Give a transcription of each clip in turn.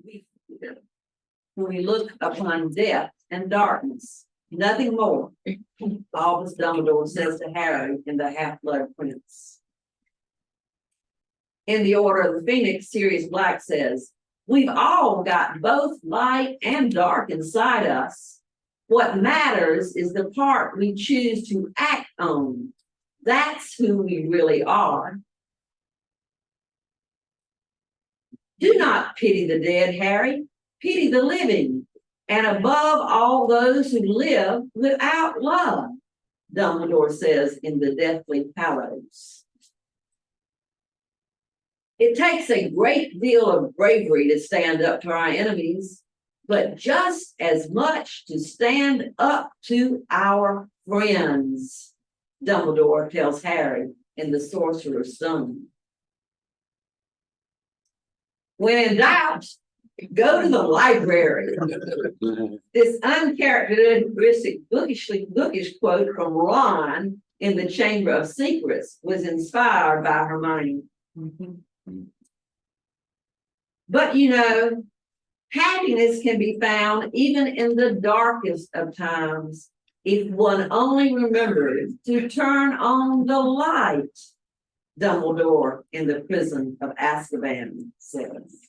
we, when we look upon death and darkness, nothing more. Albus Dumbledore says to Harry in the Half-Blood Prince. In the Order of the Phoenix, Sirius Black says, we've all got both light and dark inside us. What matters is the part we choose to act on. That's who we really are. Do not pity the dead, Harry. Pity the living, and above all those who live without love, Dumbledore says in the Deathly Hallows. It takes a great deal of bravery to stand up to our enemies, but just as much to stand up to our friends, Dumbledore tells Harry in the Sorcerer's Stone. When in doubt, go to the library. This uncharacteristic bookish quote from Ron in the Chamber of Secrets was inspired by Hermione. But you know, happiness can be found even in the darkest of times if one only remembers to turn on the light, Dumbledore in the Prison of Azkaban says.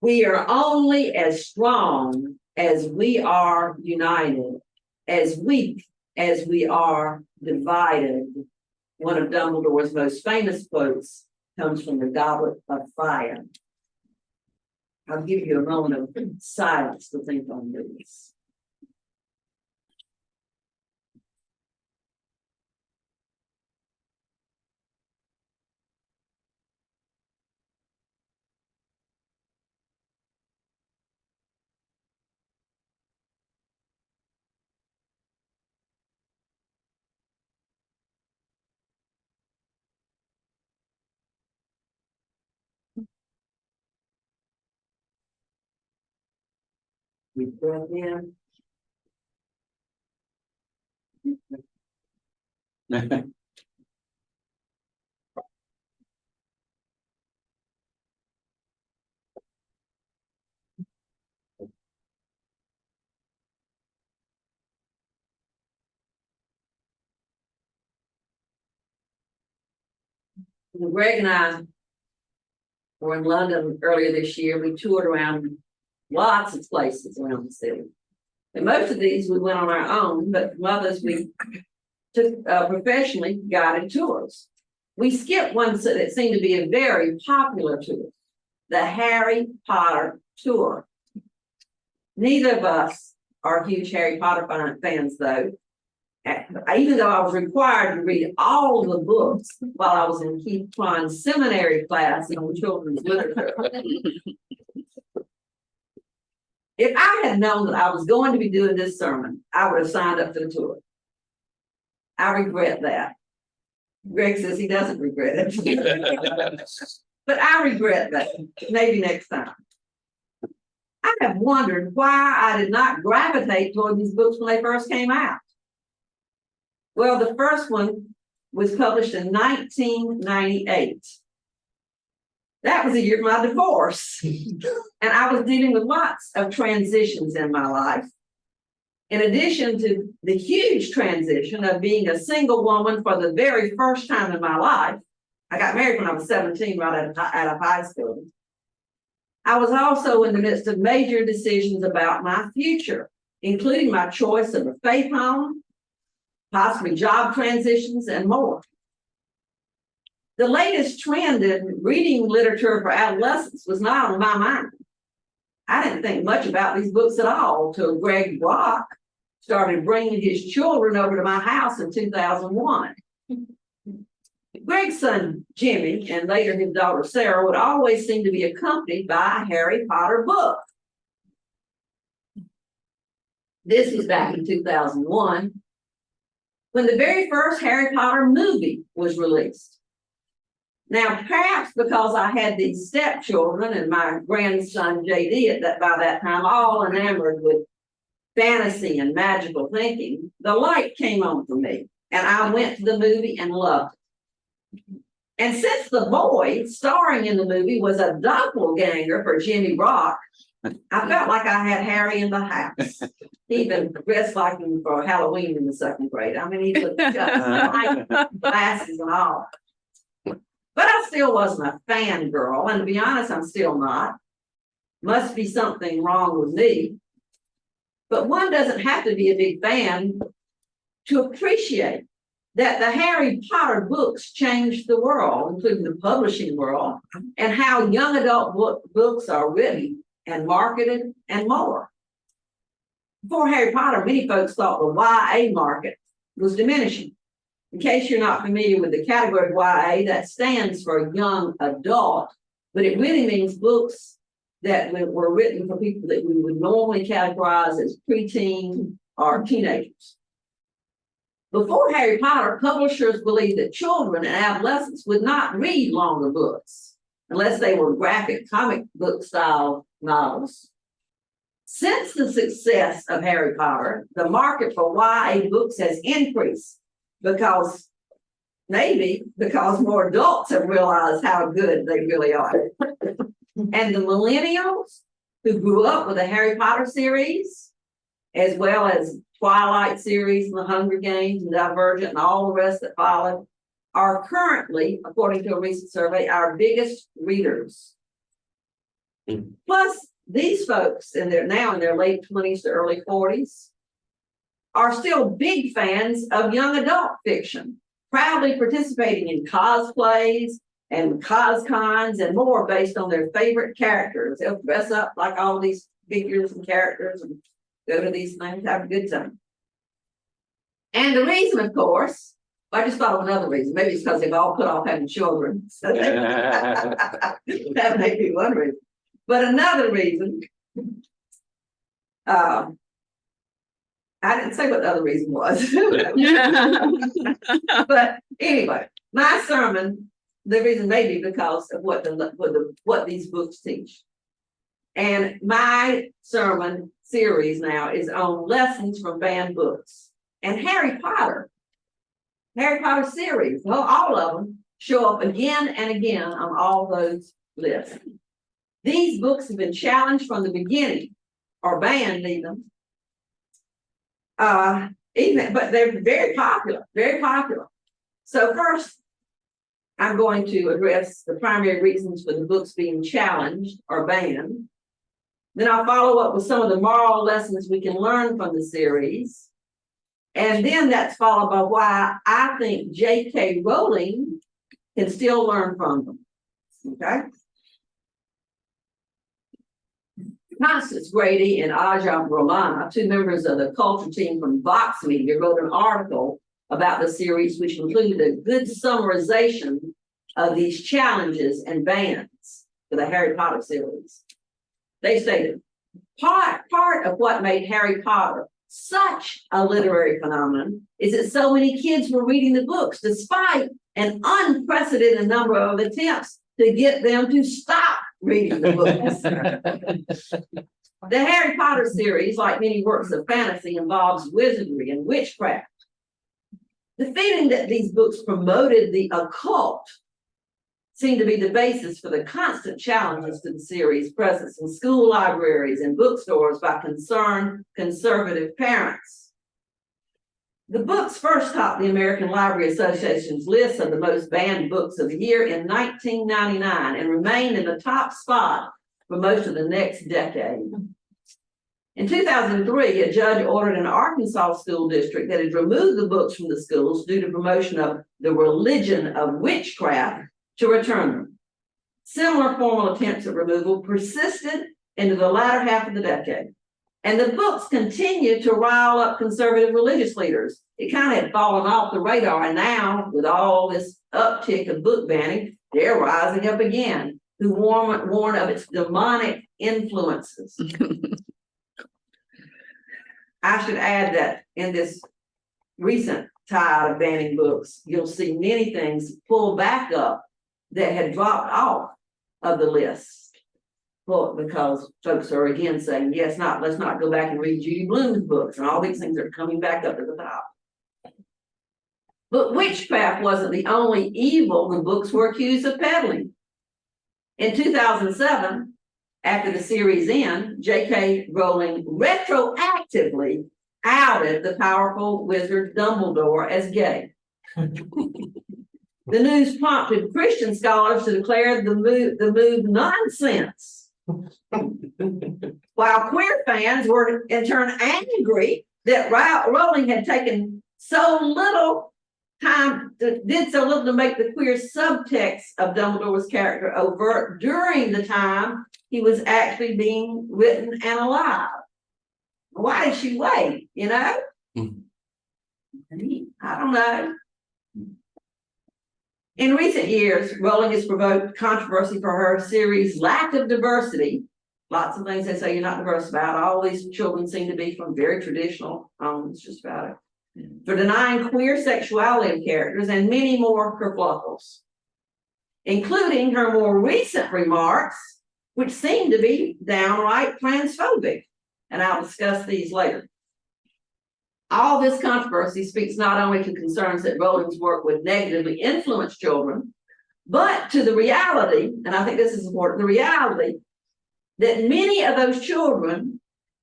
We are only as strong as we are united, as weak as we are divided. One of Dumbledore's most famous quotes comes from the Goblet of Fire. I'll give you a moment of silence to think on this. We breath in. Greg and I were in London earlier this year. We toured around lots of places around the city. And most of these we went on our own, but others we took professionally guided tours. We skipped one that seemed to be a very popular tour, the Harry Potter tour. Neither of us are huge Harry Potter fans, though. Even though I was required to read all the books while I was in Keith Klein's seminary class on children's literature. If I had known that I was going to be doing this sermon, I would have signed up for the tour. I regret that. Greg says he doesn't regret it. But I regret that. Maybe next time. I have wondered why I did not gravitate toward these books when they first came out. Well, the first one was published in 1998. That was the year of my divorce. And I was dealing with lots of transitions in my life. In addition to the huge transition of being a single woman for the very first time in my life, I got married when I was 17, right out of high school. I was also in the midst of major decisions about my future, including my choice of a faith home, possibly job transitions, and more. The latest trend in reading literature for adolescents was not on my mind. I didn't think much about these books at all until Greg Block started bringing his children over to my house in 2001. Greg's son, Jimmy, and later his daughter, Sarah, would always seem to be accompanied by a Harry Potter book. This was back in 2001, when the very first Harry Potter movie was released. Now, perhaps because I had these stepchildren and my grandson, JD, by that time, all enamored with fantasy and magical thinking, the light came on for me, and I went to the movie and loved it. And since the boy starring in the movie was a doppelganger for Jimmy Rock, I felt like I had Harry in the house. He even dressed like him for Halloween in the second grade. I mean, he looked just like glasses and all. But I still wasn't a fangirl, and to be honest, I'm still not. Must be something wrong with me. But one doesn't have to be a big fan to appreciate that the Harry Potter books changed the world, including the publishing world, and how young adult books are written and marketed and more. Before Harry Potter, many folks thought the YA market was diminishing. In case you're not familiar with the category of YA, that stands for young adult, but it really means books that were written for people that we would normally categorize as preteen or teenagers. Before Harry Potter, publishers believed that children and adolescents would not read longer books unless they were graphic comic book style novels. Since the success of Harry Potter, the market for YA books has increased because more adults have realized how good they really are. And the millennials who grew up with the Harry Potter series, as well as Twilight series and the Hunger Games and Divergent and all the rest that followed, are currently, according to a recent survey, our biggest readers. Plus, these folks, and they're now in their late 20s to early 40s, are still big fans of young adult fiction, proudly participating in cosplays and coscons and more based on their favorite characters. They'll dress up like all these figures and characters and go to these things, have a good time. And the reason, of course, I just thought of another reason. Maybe it's because they've all put off having children. So that may be one reason. But another reason, I didn't say what the other reason was. But anyway, my sermon, the reason may be because of what these books teach. And my sermon series now is on lessons from banned books. And Harry Potter series, well, all of them show up again and again on all those lists. These books have been challenged from the beginning, or banned even. But they're very popular, very popular. So first, I'm going to address the primary reasons for the books being challenged or banned. Then I'll follow up with some of the moral lessons we can learn from the series. And then that's followed by why I think J.K. Rowling can still learn from them. Okay? Constance Grady and Aja Romana, two members of the culture team from Vox Media, wrote an article about the series, which included a good summarization of these challenges and bans for the Harry Potter series. They stated, part of what made Harry Potter such a literary phenomenon is that so many kids were reading the books, despite an unprecedented number of attempts to get them to stop reading the books. The Harry Potter series, like many works of fantasy, involves wizardry and witchcraft. The feeling that these books promoted the occult seemed to be the basis for the constant challenges to the series' presence in school libraries and bookstores by concerned conservative parents. The books first topped the American Library Association's list of the most banned books of the year in 1999 and remained in the top spot for most of the next decade. In 2003, a judge ordered an Arkansas school district that had removed the books from the schools due to promotion of the religion of witchcraft to return them. Similar formal attempts at removal persisted into the latter half of the decade. And the books continued to rile up conservative religious leaders. It kind of had fallen off the radar, and now, with all this uptick of book banning, they're rising up again, who warn of its demonic influences. I should add that in this recent tide of banning books, you'll see many things pull back up that had dropped off of the list. Well, because folks are again saying, yes, let's not go back and read Judy Blume's books, and all these things are coming back up to the top. But witchcraft wasn't the only evil the books were accused of peddling. In 2007, after the series end, J.K. Rowling retroactively outed the powerful wizard Dumbledore as gay. The news prompted Christian scholars to declare the move nonsense, while queer fans were in turn angry that Rowling had taken so little time, did so little to make the queer subtext of Dumbledore's character overt during the time he was actually being written and alive. Why did she wait, you know? I don't know. In recent years, Rowling has provoked controversy for her series' lack of diversity. Lots of things they say you're not diverse about. All these children seem to be from very traditional homes, just about it. For denying queer sexuality of characters and many more kerfluffles, including her more recent remarks, which seem to be downright transphobic. And I'll discuss these later. All this controversy speaks not only to concerns that Rowling's work would negatively influence children, but to the reality, and I think this is important, the reality that many of those children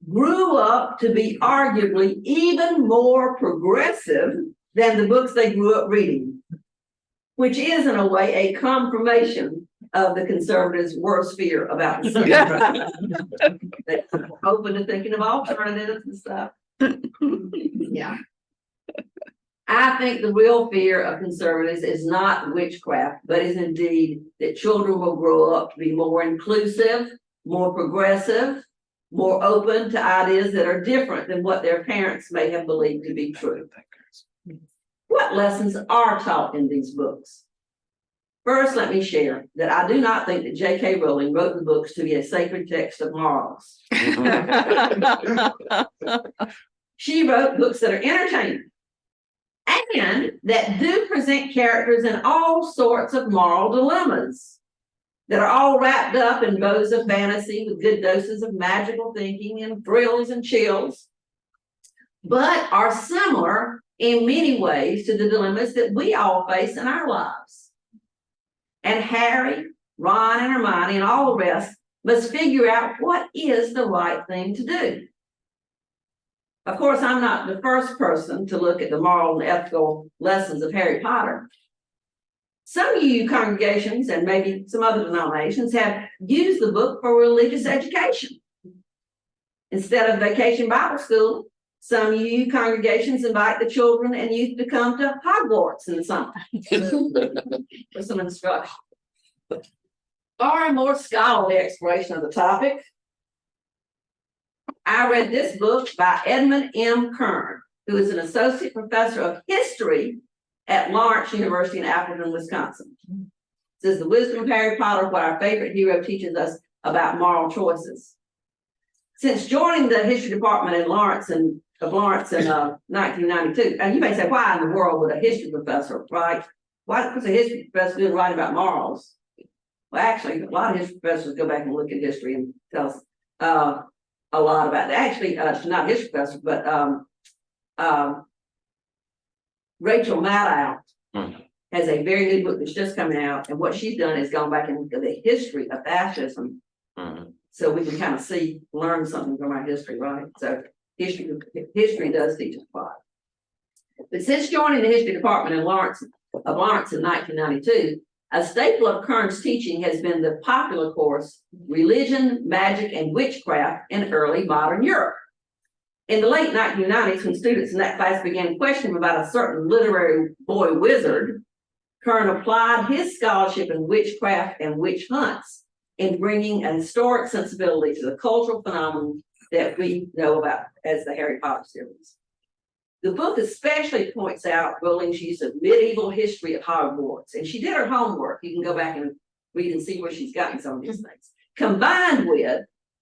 grew up to be arguably even more progressive than the books they grew up reading, which is in a way a confirmation of the conservatives' worst fear about the subject. They're open to thinking of alternatives and stuff. Yeah. I think the real fear of conservatives is not witchcraft, but is indeed that children will grow up to be more inclusive, more progressive, more open to ideas that are different than what their parents may have believed to be true. What lessons are taught in these books? First, let me share that I do not think that J.K. Rowling wrote the books to be a sacred text of morals. She wrote books that are entertaining and that do present characters in all sorts of moral dilemmas that are all wrapped up in bows of fantasy with good doses of magical thinking and thrills and chills, but are similar in many ways to the dilemmas that we all face in our lives. And Harry, Ron, and Hermione, and all the rest must figure out what is the right thing to do. Of course, I'm not the first person to look at the moral and ethical lessons of Harry Potter. Some of you congregations and maybe some other denominations have used the book for religious education. Instead of vacation Bible school, some of you congregations invite the children and youth to come to Hogwarts in the summer for some instruction. Or a more scholarly exploration of the topic, I read this book by Edmund M. Kern, who is an associate professor of history at Lawrence University in Appleton, Wisconsin. It says the wisdom of Harry Potter, what our favorite hero teaches us about moral choices. Since joining the history department in Lawrence in 1992, and you may say, why in the world would a history professor write? Why was a history professor doing write about morals? Well, actually, a lot of history professors go back and look at history and tell us a lot about it. Actually, she's not a history professor, but Rachel Maddow has a very good book that's just coming out, and what she's done is gone back and looked at the history of fascism, so we can kind of learn something from our history, right? So history does teach us a lot. But since joining the history department in Lawrence in 1992, a staple of Kern's teaching has been the popular course, Religion, Magic, and Witchcraft in Early Modern Europe. In the late 1990s, when students in that class began questioning about a certain literary boy wizard, Kern applied his scholarship in witchcraft and witch hunts in bringing a historic sensibility to the cultural phenomenon that we know about as the Harry Potter series. The book especially points out Rowling's use of medieval history at Hogwarts, and she did her homework. You can go back and read and see where she's gotten some of these things. Combined with,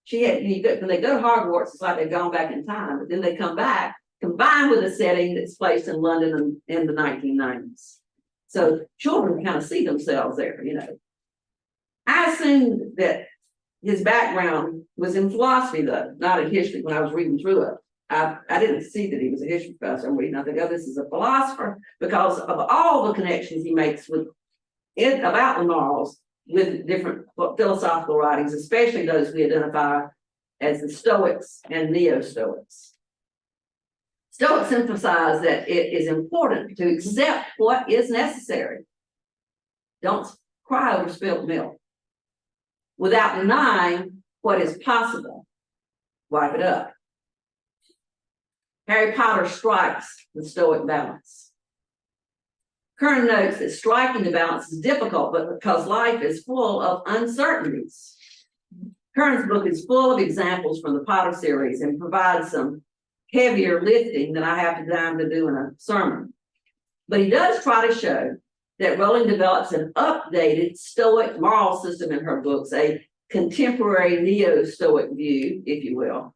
when they go to Hogwarts, it's like they've gone back in time, but then they come back, combined with a setting that's placed in London in the 1990s. So children kind of see themselves there, you know. I assumed that his background was in philosophy, though, not in history when I was reading through it. I didn't see that he was a history professor. I'm reading, I think, oh, this is a philosopher, because of all the connections he makes with it about the morals with different philosophical writings, especially those we identify as the Stoics and neo-stoics. Stoics emphasize that it is important to accept what is necessary. Don't cry over spilled milk. Without denying what is possible, wipe it up. Harry Potter strikes the Stoic balance. Kern notes that striking the balance is difficult, but because life is full of uncertainties. Kern's book is full of examples from the Potter series and provides some heavier lifting than I have time to do in a sermon. But he does try to show that Rowling develops an updated Stoic moral system in her books, a contemporary neo-Stoic view, if you will.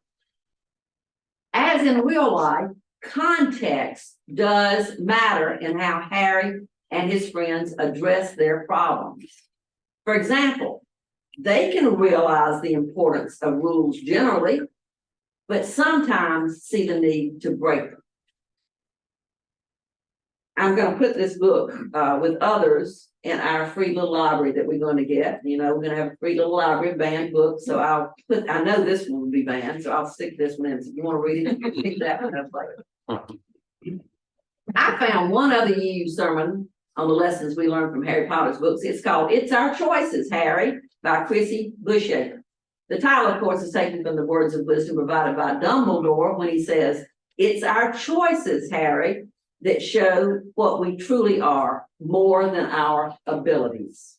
As in real life, context does matter in how Harry and his friends address their problems. For example, they can realize the importance of rules generally, but sometimes see the need to break them. I'm going to put this book with others in our free little library that we're going to get. You know, we're going to have a free little library of banned books. So I know this one will be banned, so I'll stick this one in. So if you want to read it, pick that one up later. I found one other used sermon on the lessons we learned from Harry Potter's books. It's called It's Our Choices, Harry, by Chrissy Bushacre. The title, of course, is taken from the words of wisdom provided by Dumbledore when he says, "It's our choices, Harry, that show what we truly are more than our abilities."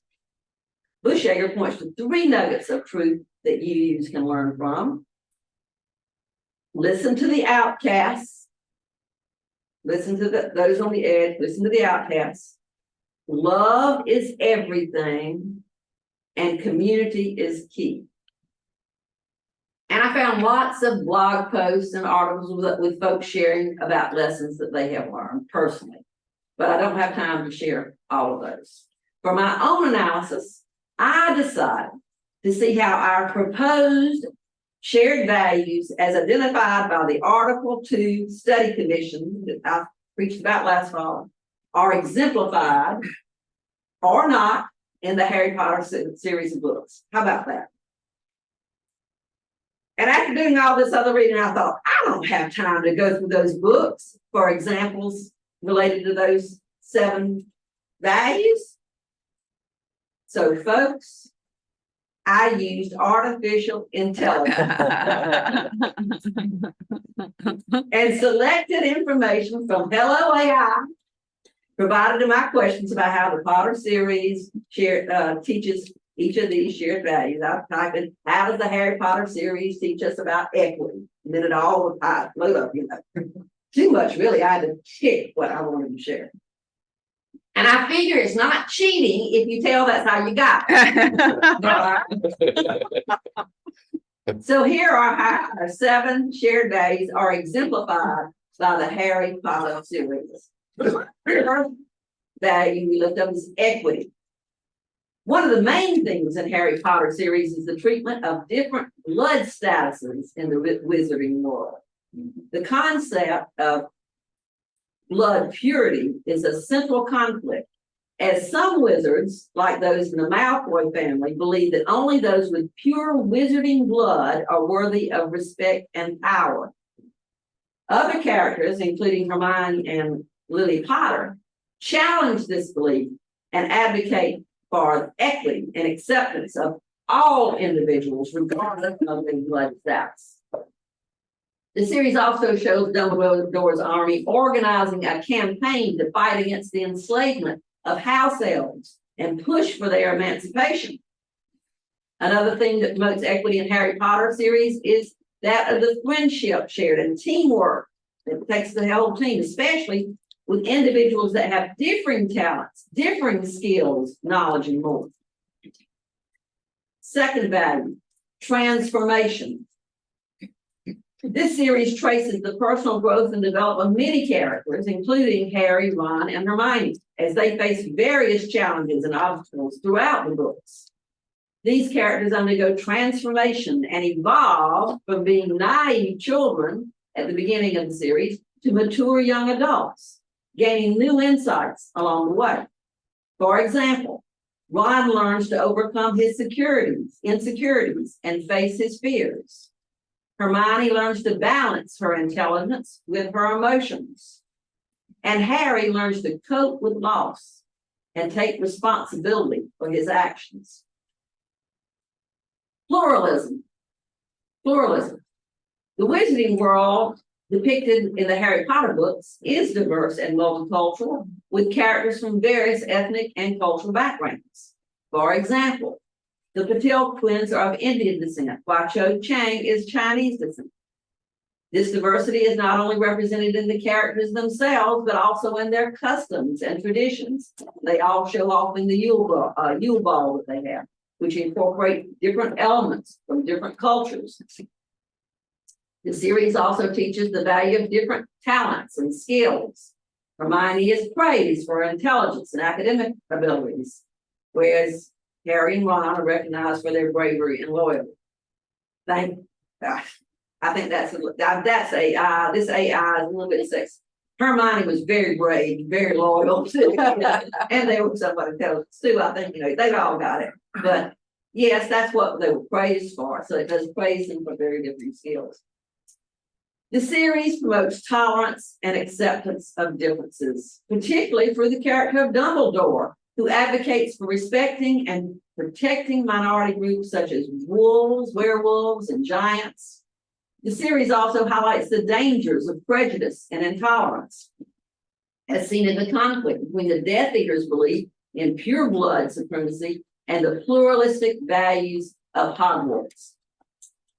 Bushacre points to 3 nuggets of truth that UUs can learn from. Listen to the outcasts. Listen to those on the edge. Listen to the outcasts. Love is everything, and community is key. And I found lots of blog posts and articles with folks sharing about lessons that they have learned personally, but I don't have time to share all of those. For my own analysis, I decided to see how our proposed shared values, as identified by the Article 2 Study Commission that I preached about last fall, are exemplified or not in the Harry Potter series of books. How about that? And after doing all this other reading, I thought, I don't have time to go through those books for examples related to those 7 values. So, folks, I used artificial intelligence and selected information from Hello AI, provided in my questions about how the Potter series teaches each of these shared values. I've typed in, how does the Harry Potter series teach us about equity? And then it all would load up, you know. Too much, really. I had to pick what I wanted to share. And I figure it's not cheating if you tell that's how you got it. So here are how our 7 shared values are exemplified by the Harry Potter series. The first value we looked up is equity. One of the main things in Harry Potter series is the treatment of different blood statuses in the wizarding world. The concept of blood purity is a central conflict, as some wizards, like those in the Malfoy family, believe that only those with pure wizarding blood are worthy of respect and power. Other characters, including Hermione and Lily Potter, challenge this belief and advocate for equity and acceptance of all individuals, regardless of their blood status. The series also shows Dumbledore's army organizing a campaign to fight against the enslavement of house elves and push for their emancipation. Another thing that promotes equity in Harry Potter series is that of the friendship shared and teamwork. It takes the whole team, especially with individuals that have differing talents, differing skills, knowledge, and more. Second value, transformation. This series traces the personal growth and development of many characters, including Harry, Ron, and Hermione, as they face various challenges and obstacles throughout the books. These characters undergo transformation and evolve from being naive children at the beginning of the series to mature young adults, gaining new insights along the way. For example, Ron learns to overcome his insecurities, and face his fears. Hermione learns to balance her intelligence with her emotions. And Harry learns to cope with loss and take responsibility for his actions. Pluralism. The wizarding world depicted in the Harry Potter books is diverse and multicultural, with characters from various ethnic and cultural backgrounds. For example, the Patel twins are of Indian descent, while Cho Chang is Chinese descent. This diversity is not only represented in the characters themselves, but also in their customs and traditions. They all show off in the Yule Ball that they have, which incorporate different elements from different cultures. The series also teaches the value of different talents and skills. Hermione is praised for her intelligence and academic abilities, whereas Harry and Ron are recognized for their bravery and loyalty. I think that's AI. This AI is a little bit sexy. Hermione was very brave, very loyal, and they were somewhat intelligent too. I think they've all got it. But yes, that's what they were praised for. So it does praise them for very different skills. The series promotes tolerance and acceptance of differences, particularly for the character of Dumbledore, who advocates for respecting and protecting minority groups such as wolves, werewolves, and giants. The series also highlights the dangers of prejudice and intolerance, as seen in the conflict between the Death Eaters' belief in pure blood supremacy and the pluralistic values of Hogwarts.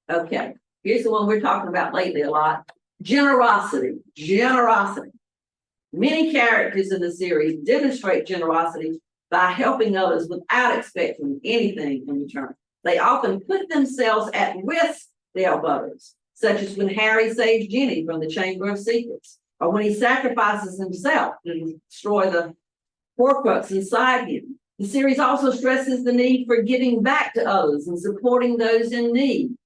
Okay, here's the one we're talking about lately a lot. Generosity. Many characters in the series demonstrate generosity by helping others without expecting anything in return. They often put themselves at risk to help others, such as when Harry saves Ginny from the Chamber of Secrets, or when he sacrifices himself to destroy the Horcrux inside him. The series also stresses the need for giving back to others and supporting those in need.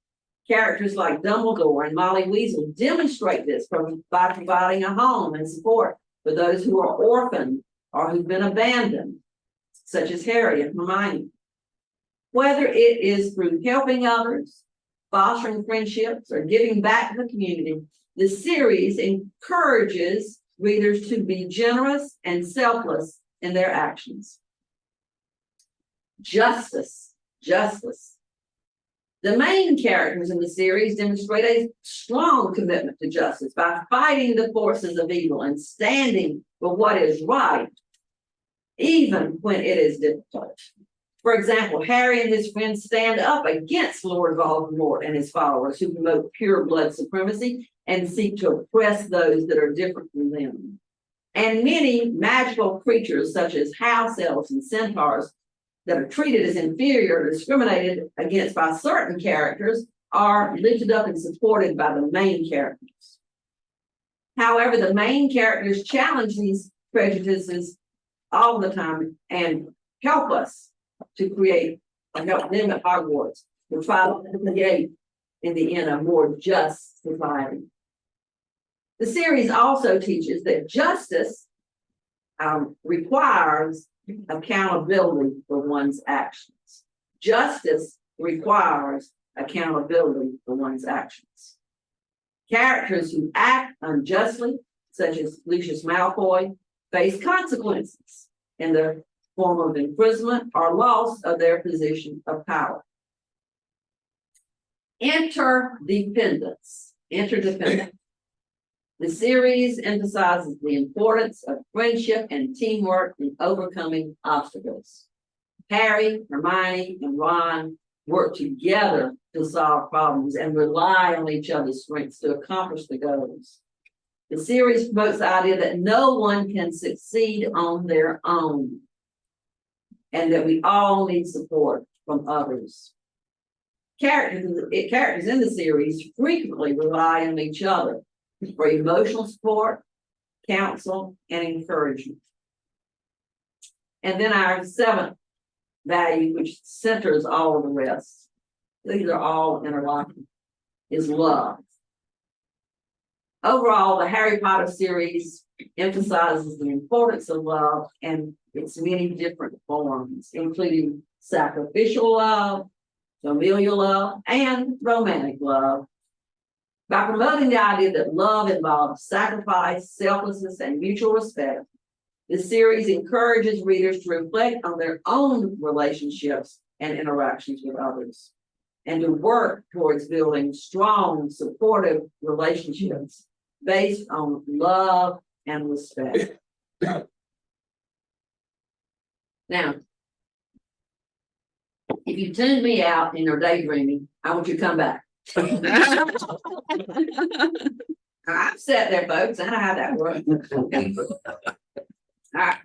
Characters like Dumbledore and Molly Weasley demonstrate this by providing a home and support for those who are orphaned or who've been abandoned, such as Harry and Hermione. Whether it is through helping others, fostering friendships, or giving back to the community, the series encourages readers to be generous and selfless in their actions. Justice. The main characters in the series demonstrate a strong commitment to justice by fighting the forces of evil and standing for what is right, even when it is difficult. For example, Harry and his friends stand up against Lord Voldemort and his followers who promote pure blood supremacy and seek to oppress those that are different from them. And many magical creatures, such as house elves and centaurs, that are treated as inferior or discriminated against by certain characters, are lifted up and supported by the main characters. However, the main characters challenge these prejudices all the time and help us to create, and help them at Hogwarts to try to create, in the end, a more just society. The series also teaches that justice requires accountability for one's actions. Justice requires accountability for one's actions. Characters who act unjustly, such as Lucius Malfoy, face consequences in the form of imprisonment or loss of their position of power. Interdependence. The series emphasizes the importance of friendship and teamwork in overcoming obstacles. Harry, Hermione, and Ron work together to solve problems and rely on each other's strengths to accomplish the goals. The series promotes the idea that no one can succeed on their own, and that we all need support from others. Characters in the series frequently rely on each other for emotional support, counsel, and encouragement. And then our seventh value, which centers all of the rest, these are all interlocking, is love. Overall, the Harry Potter series emphasizes the importance of love and its many different forms, including sacrificial love, familial love, and romantic love. By promoting the idea that love involves sacrifice, selflessness, and mutual respect, the series encourages readers to reflect on their own relationships and interactions with others, and to work towards building strong, supportive relationships based on love and respect. Now, if you tune me out in your daydreaming, I want you to come back. I'm sat there, folks. I know how that works. All right.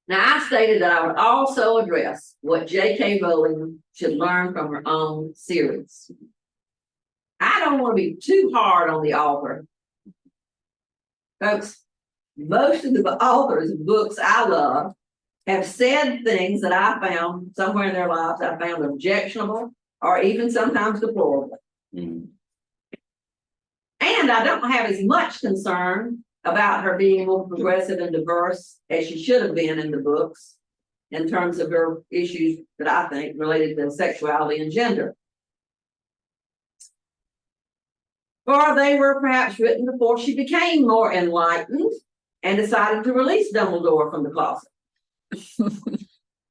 Now, I stated that I would also address what J.K. Rowling should learn from her own series. I don't want to be too hard on the author. Folks, most of the authors of books I love have said things that I found somewhere in their lives I found objectionable or even sometimes deplorable. And I don't have as much concern about her being more progressive and diverse as she should have been in the books in terms of her issues that I think related to sexuality and gender. Or they were perhaps written before she became more enlightened and decided to release Dumbledore from the closet.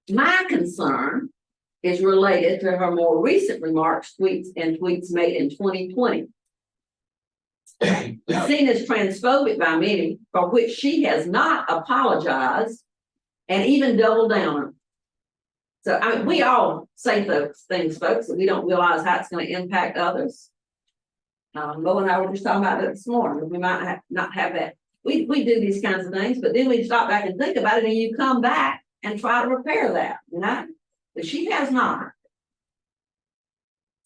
My concern is related to her more recent remarks, tweets made in 2020. Seen as transphobic by many, for which she has not apologized and even doubled down on. So, I mean, we all say those things, folks, and we don't realize how it's going to impact others. Mo and I were just talking about it this morning. We might not have that. We do these kinds of things, but then we stop back and think about it, and you come back and try to repair that, you know? But she has not.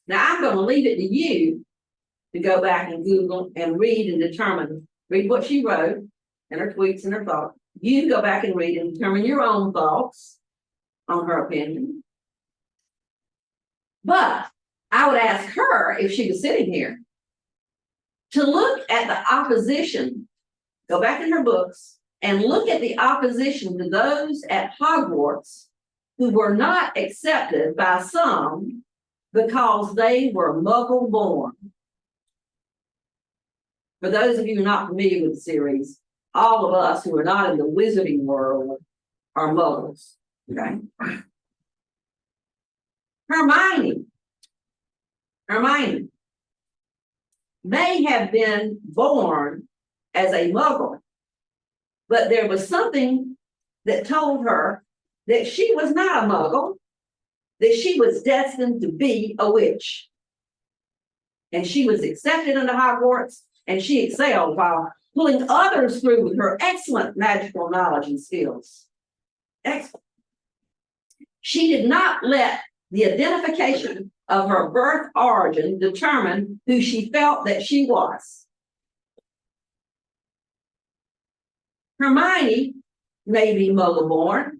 Now, I'm going to leave it to you to go back and Google and read and determine, read what she wrote and her tweets and her thoughts. You go back and read and determine your own thoughts on her opinion. But I would ask her, if she was sitting here, to look at the opposition, go back in her books and look at the opposition to those at Hogwarts who were not accepted by some because they were Muggle born. For those of you who are not familiar with the series, all of us who are not in the wizarding world are Muggles. Okay. Hermione may have been born as a Muggle, but there was something that told her that she was not a Muggle, that she was destined to be a witch. And she was accepted into Hogwarts, and she excelled while pulling others through with her excellent magical knowledge and skills. Excellent. She did not let the identification of her birth origin determine who she felt that she was. Hermione may be Muggle born,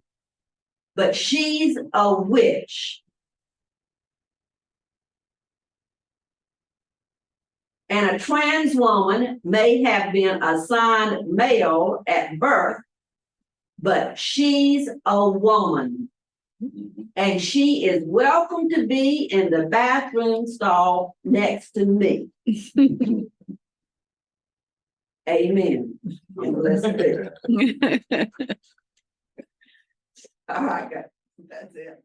but she's a witch. And a trans woman may have been assigned male at birth, but she's a woman. And she is welcome to be in the bathroom stall next to me. Amen. And let's do it. All right, guys. That's it.